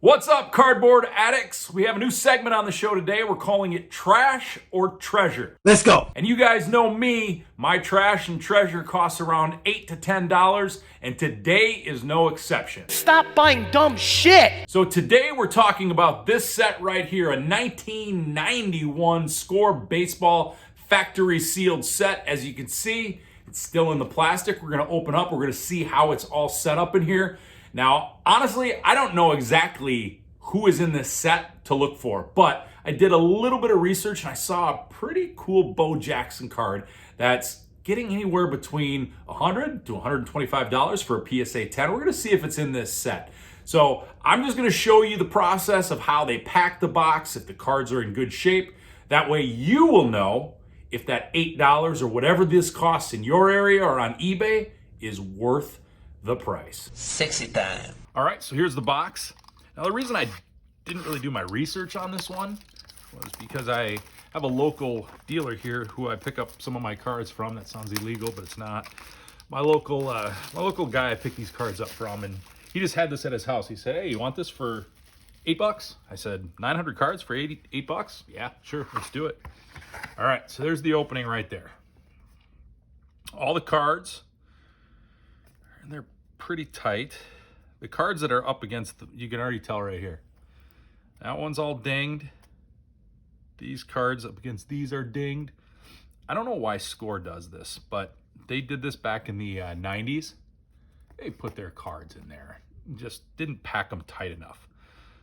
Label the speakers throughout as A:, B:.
A: What's up, cardboard addicts? We have a new segment on the show today. We're calling it Trash or Treasure.
B: Let's go.
A: And you guys know me, my trash and treasure costs around $8 to $10, and today is no exception.
C: Stop buying dumb shit!
A: So today we're talking about this set right here, a 1991 Score baseball factory sealed set. As you can see, it's still in the plastic. We're gonna open up, we're gonna see how it's all set up in here. Now, honestly, I don't know exactly who is in this set to look for, but I did a little bit of research and I saw a pretty cool Bo Jackson card that's getting anywhere between $100 to $125 for a PSA 10. We're gonna see if it's in this set. So I'm just gonna show you the process of how they pack the box, if the cards are in good shape. That way you will know if that $8 or whatever this costs in your area or on eBay is worth the price.
C: Sexy time.
A: All right, so here's the box. Now, the reason I didn't really do my research on this one was because I have a local dealer here who I pick up some of my cards from. That sounds illegal, but it's not. My local guy I pick these cards up from, and he just had this at his house. He said, "Hey, you want this for $8?" I said, 900 cards for $8? Yeah, sure, let's do it. All right, so there's the opening right there. All the cards, and they're pretty tight. The cards that are up against you can already tell right here. That one's all dinged. These cards up against these are dinged. I don't know why Score does this, but they did this back in the 90s. They put their cards in there. Just didn't pack them tight enough.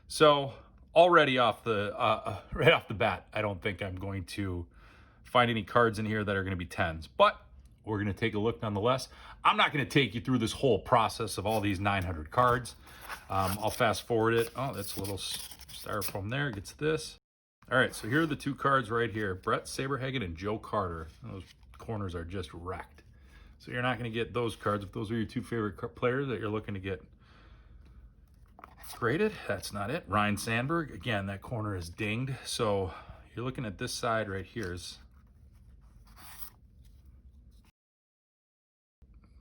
A: So already off the right off the bat, I don't think I'm going to find any cards in here that are going to be 10s, but we're going to take a look nonetheless. I'm not going to take you through this whole process of all these 900 cards. I'll fast forward it. Oh, that's a little styrofoam there. Gets this. All right, so here are the two cards right here. Brett Saberhagen and Joe Carter. And those corners are just wrecked. So you're not going to get those cards if those are your two favorite players that you're looking to get graded. That's not it. Ryan Sandberg. Again, that corner is dinged. So you're looking at this side right here.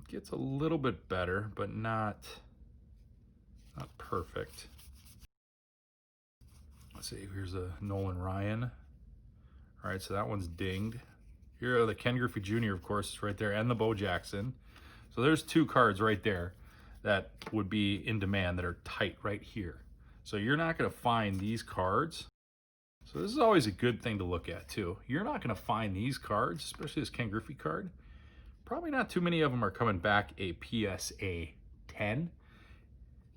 A: Gets a little bit better, but not perfect. Let's see, here's a Nolan Ryan. All right, so that one's dinged. Here are the Ken Griffey Jr., of course, right there, and the Bo Jackson. So there's two cards right there that would be in demand that are tight right here. So you're not going to find these cards. So this is always a good thing to look at, too. You're not going to find these cards, especially this Ken Griffey card. Probably not too many of them are coming back a PSA 10.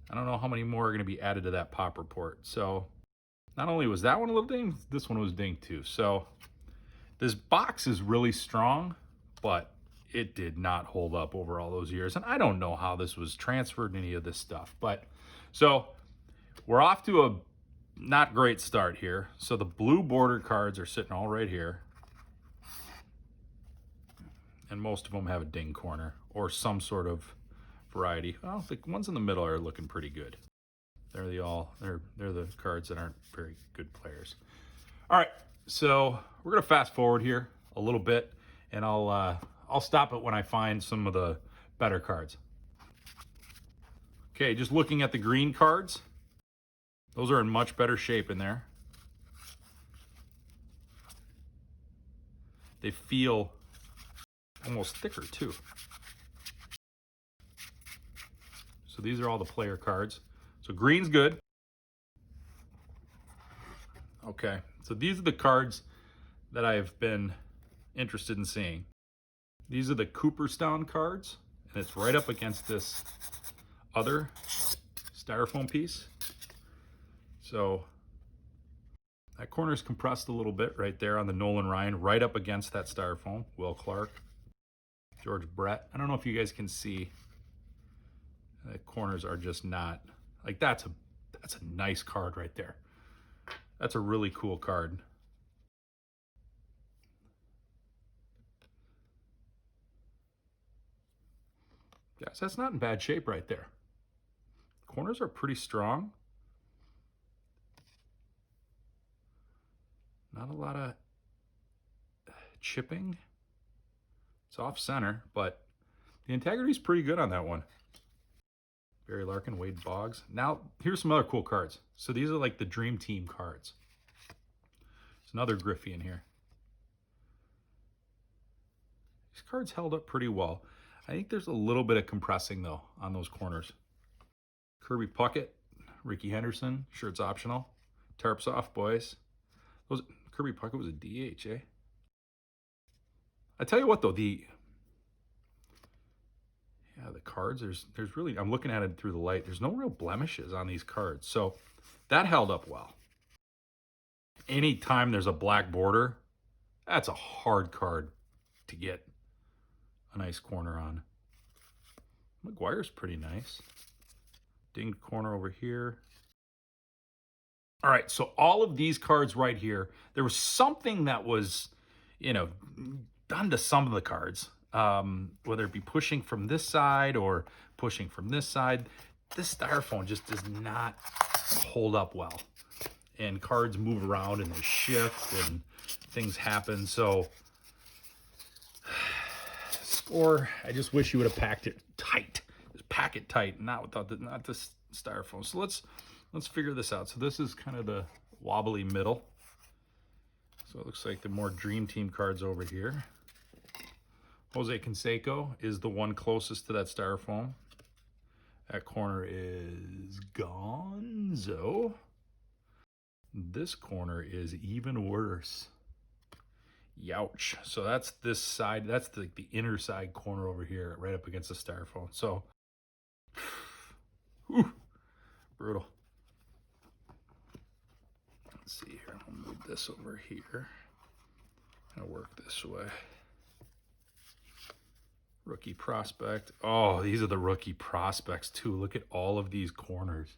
A: I don't know how many more are going to be added to that pop report. So not only was that one a little dinged, this one was dinged too. So this box is really strong, but it did not hold up over all those years. And I don't know how this was transferred, any of this stuff. But so we're off to a not great start here. So the blue border cards are sitting all right here. And most of them have a ding corner or some sort of variety. Well, the ones in the middle are looking pretty good. They're the cards that aren't very good players. All right, so we're gonna fast forward here a little bit, and I'll stop it when I find some of the better cards. Okay, just looking at the green cards, those are in much better shape in there. They feel almost thicker too. So these are all the player cards. So green's good. Okay, so these are the cards that I've been interested in seeing. These are the Cooperstown cards, and it's right up against this other styrofoam piece. So that corner is compressed a little bit right there on the Nolan Ryan, right up against that styrofoam. Will Clark. George Brett. I don't know if you guys can see. The corners are just not like that's a nice card right there. That's a really cool card. Guys, that's not in bad shape right there. Corners are pretty strong. Not a lot of chipping. It's off center, but the integrity is pretty good on that one. Barry Larkin, Wade Boggs. Now, here's some other cool cards. So these are like the Dream Team cards. There's another Griffey in here. These cards held up pretty well. I think there's a little bit of compressing, though, on those corners. Kirby Puckett, Ricky Henderson, shirt's optional. Tarps off, boys. Kirby Puckett was a DH, eh? I tell you what, though, the cards, there's really, I'm looking at it through the light, there's no real blemishes on these cards. So that held up well. Anytime there's a black border, that's a hard card to get a nice corner on. McGuire's pretty nice. Dinged corner over here. All right, so all of these cards right here, there was something that was, done to some of the cards, whether it be pushing from this side or pushing from this side. This styrofoam just does not hold up well. And cards move around and they shift and things happen. So, score, I just wish you would have packed it tight. Just pack it tight, not this styrofoam. So let's figure this out. So this is kind of the wobbly middle. So it looks like the more Dream Team cards over here. Jose Canseco is the one closest to that styrofoam. That corner is Gonzo. This corner is even worse. Youch. So that's this side. That's the inner side corner over here, right up against the styrofoam. So, whew, brutal. Let's see here. I'll move this over here. I'll work this way. Rookie prospect. Oh, these are the rookie prospects too. Look at all of these corners.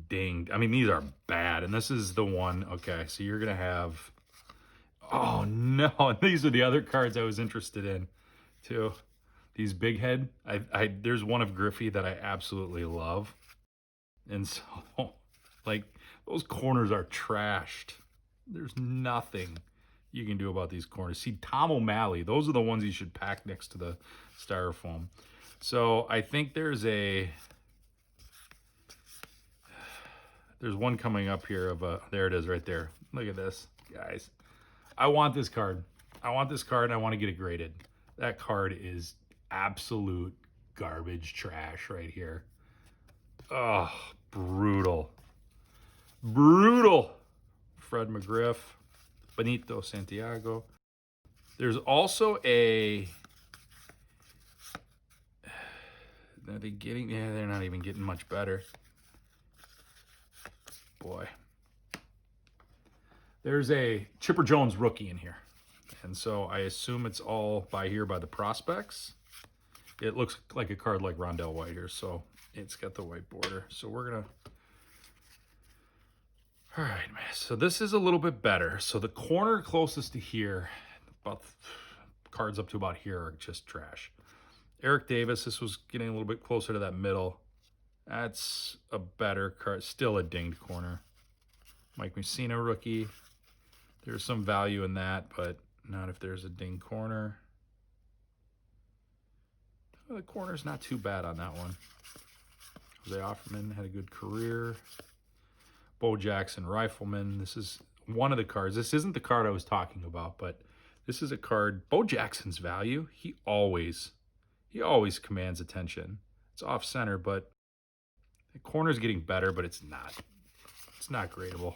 A: Dinged. I mean, these are bad. And this is the one. Okay, so you're going to have... Oh, no. These are the other cards I was interested in too. These big head. There's one of Griffey that I absolutely love. And so, like, those corners are trashed. There's nothing you can do about these corners. See, Tom O'Malley, those are the ones you should pack next to the styrofoam. So I think there's one coming up here there it is right there. Look at this, guys. I want this card. I want this card and I want to get it graded. That card is absolute garbage trash right here. Oh, brutal. Brutal. Fred McGriff. Benito Santiago. There's also they're not even getting much better. Boy. There's a Chipper Jones rookie in here. And so I assume it's all by the prospects. It looks like a card like Rondell White here, so it's got the white border. So we're going to... All right, man. So this is a little bit better. So the corner closest to here, about cards up to about here, are just trash. Eric Davis, this was getting a little bit closer to that middle. That's a better card. Still a dinged corner. Mike Mussina rookie. There's some value in that, but not if there's a dinged corner. The corner's not too bad on that one. Jose Offerman had a good career. Bo Jackson, Rifleman. This is one of the cards. This isn't the card I was talking about, but this is a card. Bo Jackson's value, he always commands attention. It's off center, but the corner's getting better, but it's not. It's not gradable.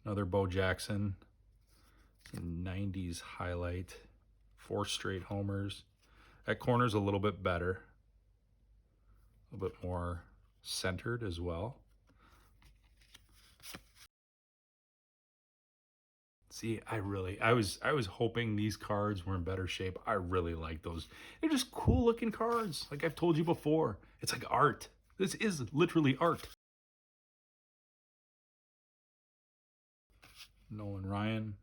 A: Another Bo Jackson. 90s highlight. 4 straight homers. That corner's a little bit better. A little bit more centered as well. See, I was hoping these cards were in better shape. I really like those. They're just cool looking cards. Like I've told you before, it's like art. This is literally art. Nolan Ryan.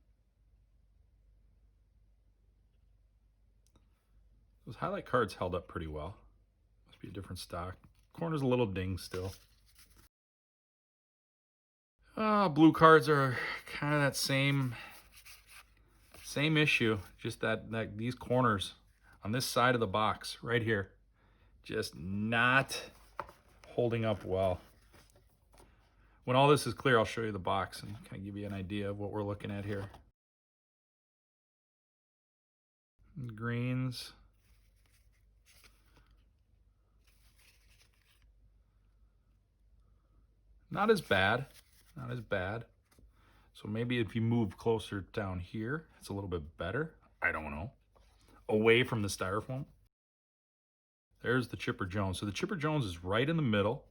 A: Those highlight cards held up pretty well. Must be a different stock. Corner's a little ding still. Blue cards are kind of that same issue. Just that these corners. on this side of the box right here. Just not holding up well. When all this is clear, I'll show you the box and kind of give you an idea of what we're looking at here. Greens. Not as bad, not as bad. So maybe if you move closer down here, it's a little bit better. I don't know. Away from the styrofoam. There's the Chipper Jones. So the Chipper Jones is right in the middle.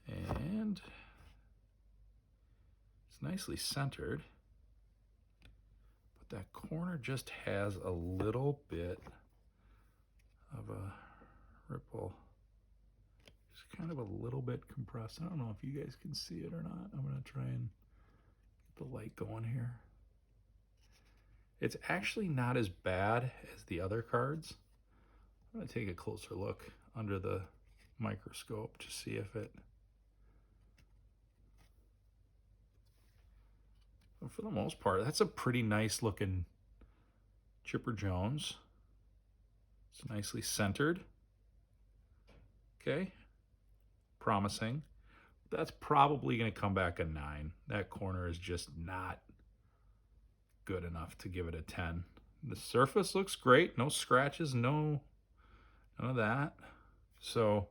A: And it's nicely centered. But that corner just has a little bit of a ripple. It's kind of a little bit compressed. I don't know if you guys can see it or not. I'm going to try and get the light going here. It's actually not as bad as the other cards. I'm going to take a closer look under the microscope to see if it... But for the most part, that's a pretty nice looking Chipper Jones. It's nicely centered. Okay. Promising. That's probably going to come back a 9. That corner is just not good enough to give it a 10. The surface looks great. No scratches, none of that. So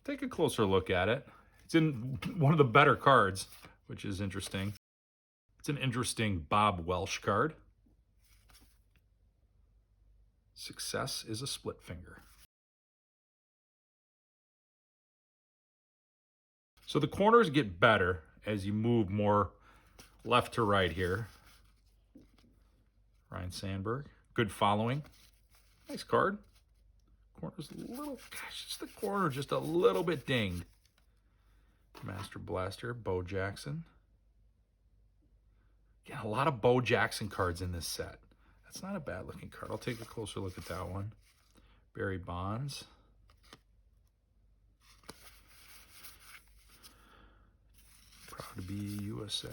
A: take a closer look at it. It's in one of the better cards, which is interesting. It's an interesting Bob Welsh card. Success is a split finger. So the corners get better as you move more left to right here. Ryan Sandberg, good following. Nice card. Corner's a little, gosh, just the corner just a little bit dinged. Master Blaster, Bo Jackson. Yeah, a lot of Bo Jackson cards in this set. That's not a bad looking card. I'll take a closer look at that one. Barry Bonds. Proud to be USA.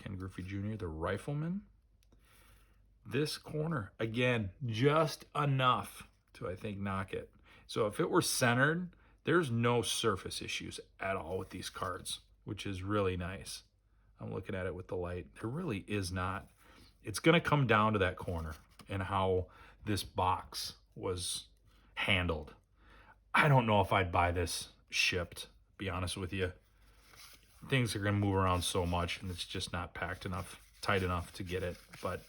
A: Ken Griffey Jr., the Rifleman. This corner, again, just enough to, I think, knock it. So if it were centered, there's no surface issues at all with these cards, which is really nice. I'm looking at it with the light. There really is not. It's going to come down to that corner and how this box was handled. I don't know if I'd buy this shipped, to be honest with you. Things are going to move around so much, and it's just not packed enough, tight enough to get it. But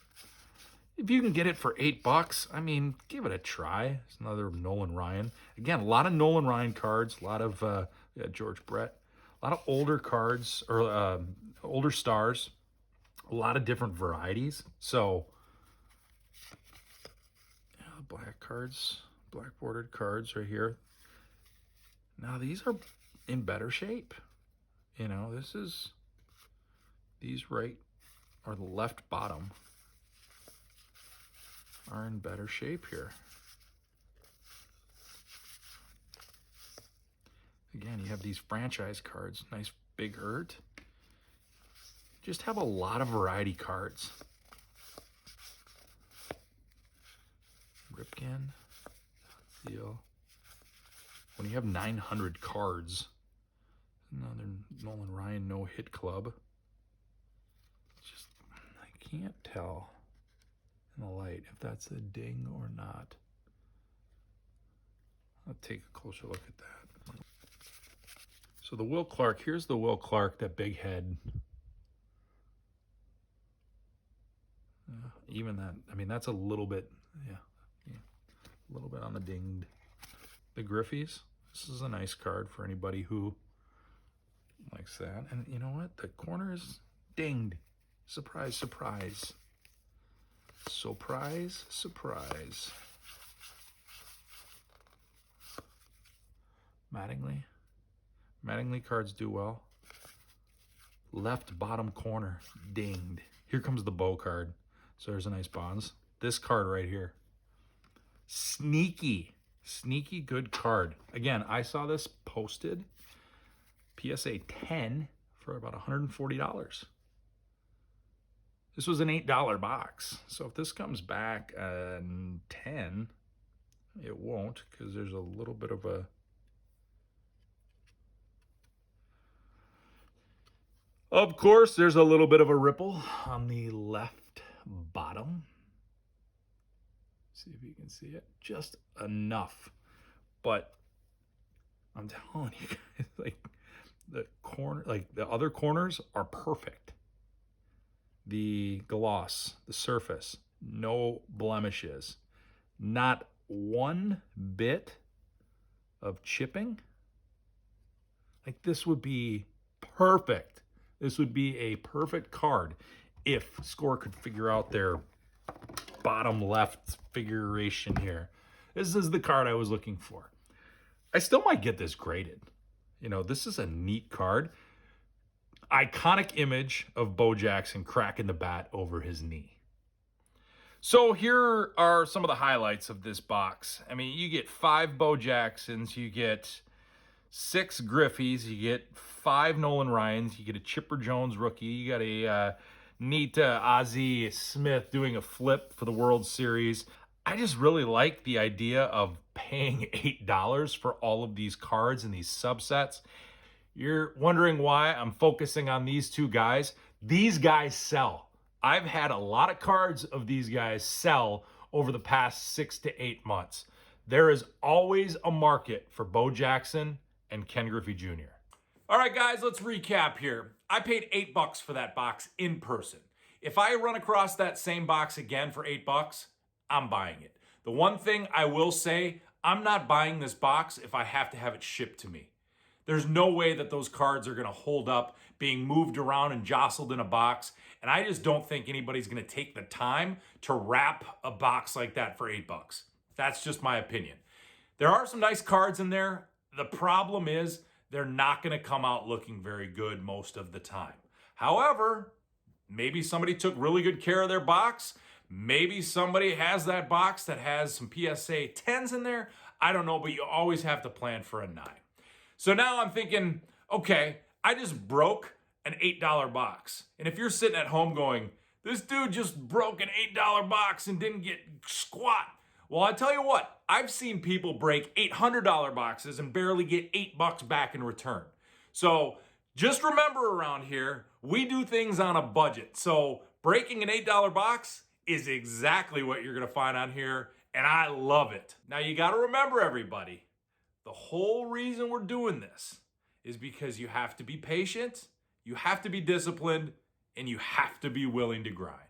A: if you can get it for $8, I mean, give it a try. It's another Nolan Ryan. Again, a lot of Nolan Ryan cards, a lot of George Brett, a lot of older cards, or older stars, a lot of different varieties. So, yeah, black cards, black bordered cards right here. Now, these are in better shape. You know, these right, or the left bottom, are in better shape here. Again, you have these franchise cards, nice big hurt. Just have a lot of variety cards. Ripken, Seal. When you have 900 cards, another Nolan Ryan no-hit club. Just, I can't tell in the light if that's a ding or not. I'll take a closer look at that. So the Will Clark, here's the Will Clark, that big head. Even that, I mean, that's a little bit, yeah, a little bit on the dinged. The Griffeys, this is a nice card for anybody who likes that. And you know what? The corner is dinged. Surprise, surprise. Surprise, surprise. Mattingly. Mattingly cards do well. Left bottom corner, dinged. Here comes the Bo card. So there's a nice Bonds. This card right here. Sneaky good card. Again, I saw this posted PSA 10 for about $140. This was an $8 box. So if this comes back 10, it won't, because there's a little bit of a... Of course, there's a little bit of a ripple on the left bottom. See if you can see it. Just enough. But I'm telling you guys, like the other corners are perfect. The gloss, the surface, no blemishes, not one bit of chipping. Like, this would be perfect. This would be a perfect card if Score could figure out their bottom left figuration here. This is the card I was looking for. I still might get this graded. You know, this is a neat card. Iconic image of Bo Jackson cracking the bat over his knee. So here are some of the highlights of this box. I mean, you get 5 Bo Jacksons, you get 6 Griffeys, you get 5 Nolan Ryans, you get a Chipper Jones rookie, you got a neat Ozzie Smith doing a flip for the World Series. I just really like the idea of paying $8 for all of these cards and these subsets. You're wondering why I'm focusing on these two guys. These guys sell. I've had a lot of cards of these guys sell over the past 6 to 8 months. There is always a market for Bo Jackson and Ken Griffey Jr. All right, guys, let's recap here. I paid $8 for that box in person. If I run across that same box again for $8, I'm buying it. The one thing I will say, I'm not buying this box if I have to have it shipped to me. There's no way that those cards are going to hold up being moved around and jostled in a box. And I just don't think anybody's going to take the time to wrap a box like that for $8. That's just my opinion. There are some nice cards in there. The problem is they're not going to come out looking very good most of the time. However, maybe somebody took really good care of their box. Maybe somebody has that box that has some PSA 10s in there. I don't know, but you always have to plan for a 9. So now I'm thinking, okay, I just broke an $8 box. And if you're sitting at home going, this dude just broke an $8 box and didn't get squat. Well, I tell you what, I've seen people break $800 boxes and barely get $8 back in return. So just remember, around here, we do things on a budget. So breaking an $8 box is exactly what you're going to find on here, and I love it. Now, you got to remember, everybody, the whole reason we're doing this is because you have to be patient, you have to be disciplined, and you have to be willing to grind.